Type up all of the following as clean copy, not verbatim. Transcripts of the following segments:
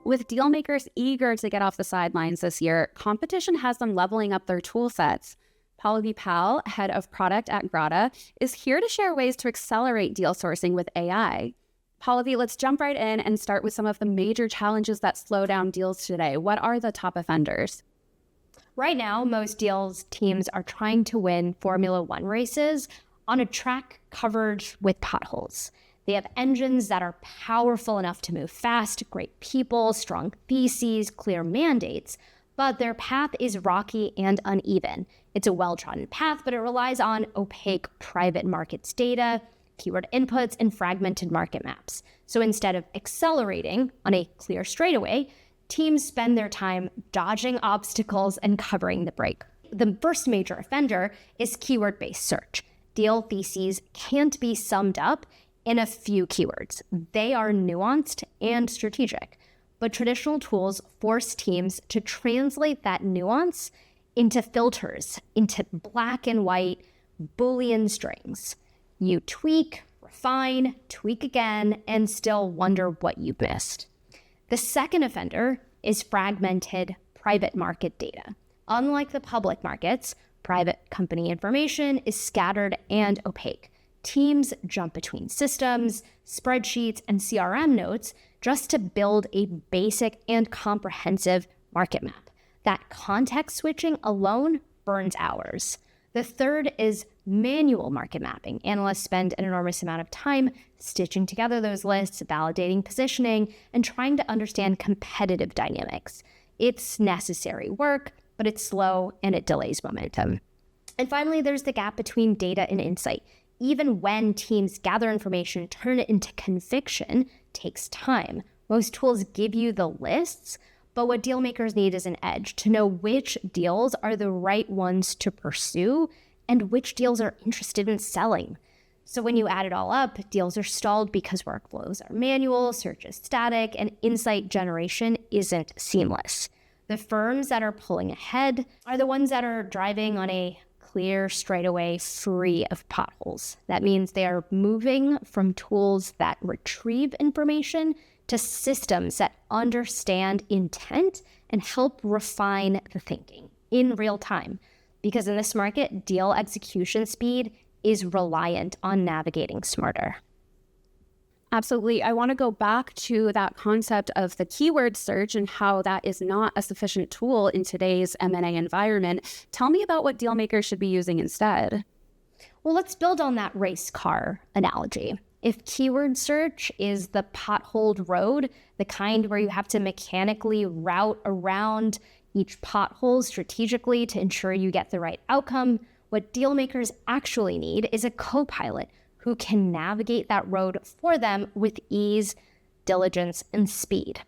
With dealmakers eager to get off the sidelines this year, competition has them leveling up their tool sets. Pallavi Pal, head of product at Grata, is here to share ways to accelerate deal sourcing with AI. Pallavi, let's jump right in and start with some of the major challenges that slow down deals today. What are the top offenders? Right now, most deals teams are trying to win Formula One races on a track covered with potholes. They have engines that are powerful enough to move fast, great people, strong theses, clear mandates, but their path is rocky and uneven. It's a well-trodden path, but it relies on opaque private markets data, keyword inputs, and fragmented market maps. So instead of accelerating on a clear straightaway, teams spend their time dodging obstacles and covering the break. The first major offender is keyword-based search. Deal theses can't be summed up in a few keywords. They are nuanced and strategic, but traditional tools force teams to translate that nuance into filters, into black and white Boolean strings. You tweak, refine, tweak again, and still wonder what you missed. The second offender is fragmented private market data. Unlike the public markets, private company information is scattered and opaque. Teams jump between systems, spreadsheets, and CRM notes just to build a basic and comprehensive market map. That context switching alone burns hours. The third is manual market mapping. Analysts spend an enormous amount of time stitching together those lists, validating positioning, and trying to understand competitive dynamics. It's necessary work, but it's slow and it delays momentum. And finally, there's the gap between data and insight. Even when teams gather information, turn it into conviction takes time. Most tools give you the lists, but what deal makers need is an edge to know which deals are the right ones to pursue and which deals are interested in selling. So when you add it all up, deals are stalled because workflows are manual, search is static, and insight generation isn't seamless. The firms that are pulling ahead are the ones that are driving on a clear straightaway, free of potholes. That means they are moving from tools that retrieve information to systems that understand intent and help refine the thinking in real time. Because in this market, deal execution speed is reliant on navigating smarter. Absolutely. I want to go back to that concept of the keyword search and how that is not a sufficient tool in today's M&A environment. Tell me about what deal makers should be using instead. Well, let's build on that race car analogy. If keyword search is the potholed road, the kind where you have to mechanically route around each pothole strategically to ensure you get the right outcome, what deal makers actually need is a co-pilot who can navigate that road for them with ease, diligence, and speed.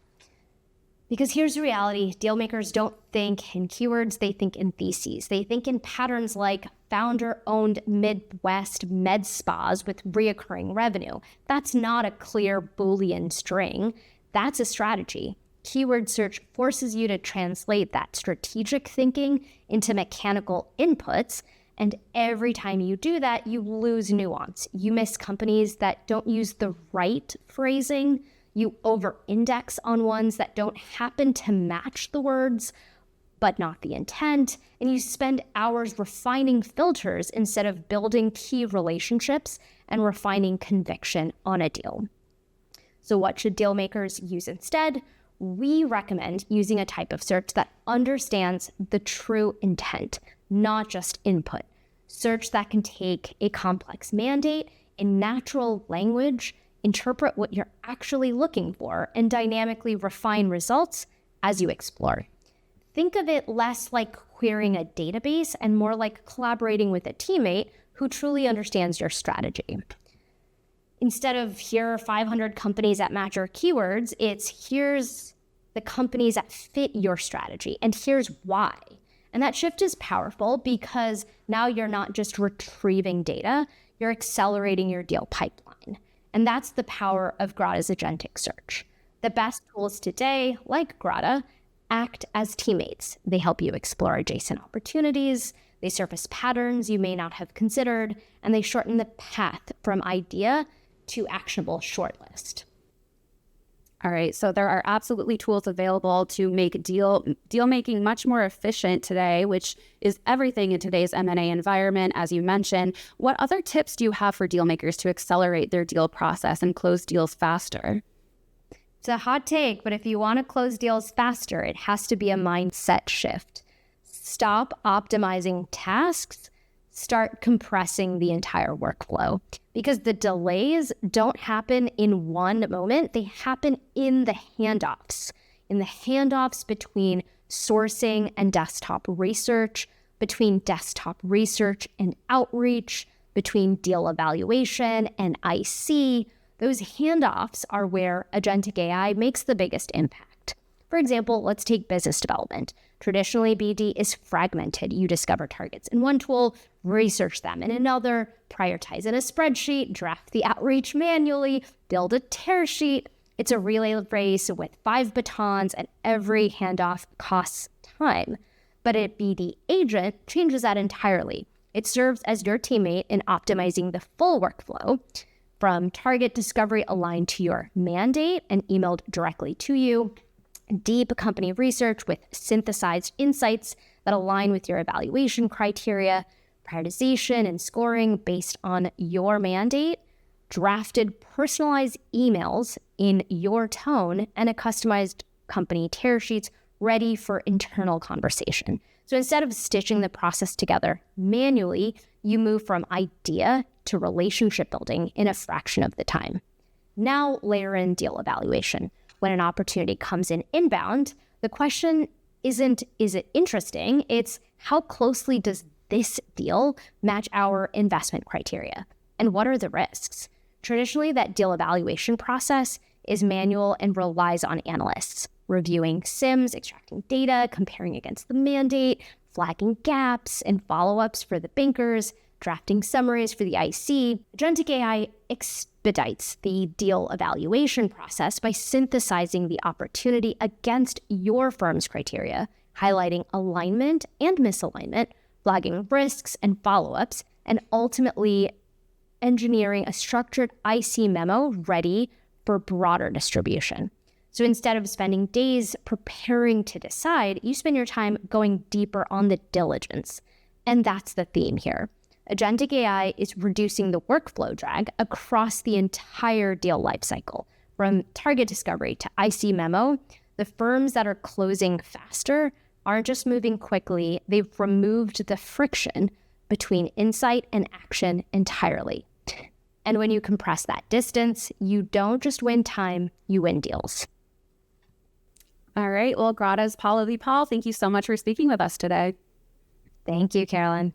Because here's the reality, deal makers don't think in keywords, they think in theses. They think in patterns like founder-owned Midwest med spas with reoccurring revenue. That's not a clear Boolean string, that's a strategy. Keyword search forces you to translate that strategic thinking into mechanical inputs, and every time you do that, you lose nuance. You miss companies that don't use the right phrasing. You over-index on ones that don't happen to match the words, but not the intent. And you spend hours refining filters instead of building key relationships and refining conviction on a deal. So what should deal makers use instead? We recommend using a type of search that understands the true intent, not just input. Search that can take a complex mandate in natural language, interpret what you're actually looking for, and dynamically refine results as you explore. Think of it less like querying a database and more like collaborating with a teammate who truly understands your strategy. Instead of here are 500 companies that match your keywords, it's here's the companies that fit your strategy and here's why. And that shift is powerful because now you're not just retrieving data, you're accelerating your deal pipeline. And that's the power of Grata's agentic search. The best tools today, like Grata, act as teammates. They help you explore adjacent opportunities, they surface patterns you may not have considered, and they shorten the path from idea to actionable shortlist. All right, so there are absolutely tools available to make deal making much more efficient today, which is everything in today's M&A environment, as you mentioned. What other tips do you have for deal makers to accelerate their deal process and close deals faster? It's a hot take, but if you want to close deals faster, it has to be a mindset shift. Stop optimizing tasks, start compressing the entire workflow, because the delays don't happen in one moment. They happen in the handoffs between sourcing and desktop research, between desktop research and outreach, between deal evaluation and IC. Those handoffs are where agentic AI makes the biggest impact. For example, let's take business development. Traditionally, BD is fragmented. You discover targets in one tool, research them in another, prioritize in a spreadsheet, draft the outreach manually, build a tear sheet. It's a relay race with 5 batons, and every handoff costs time. But a BD agent changes that entirely. It serves as your teammate in optimizing the full workflow, from target discovery aligned to your mandate and emailed directly to you, deep company research with synthesized insights that align with your evaluation criteria, prioritization and scoring based on your mandate, drafted personalized emails in your tone, and a customized company tear sheets ready for internal conversation. So instead of stitching the process together manually, you move from idea to relationship building in a fraction of the time. Now layer in deal evaluation. When an opportunity comes in inbound, the question isn't, is it interesting? It's how closely does this deal match our investment criteria? And what are the risks? Traditionally, that deal evaluation process is manual and relies on analysts reviewing SIMs, extracting data, comparing against the mandate, flagging gaps and follow-ups for the bankers, drafting summaries for the IC. Agentic AI expedites the deal evaluation process by synthesizing the opportunity against your firm's criteria, highlighting alignment and misalignment, flagging risks and follow-ups, and ultimately engineering a structured IC memo ready for broader distribution. So instead of spending days preparing to decide, you spend your time going deeper on the diligence. And that's the theme here. Agentic AI is reducing the workflow drag across the entire deal lifecycle. From target discovery to IC memo, the firms that are closing faster aren't just moving quickly, they've removed the friction between insight and action entirely. And when you compress that distance, you don't just win time, you win deals. All right. Well, Grata's Pallavi Pal, thank you so much for speaking with us today. Thank you, Carolyn.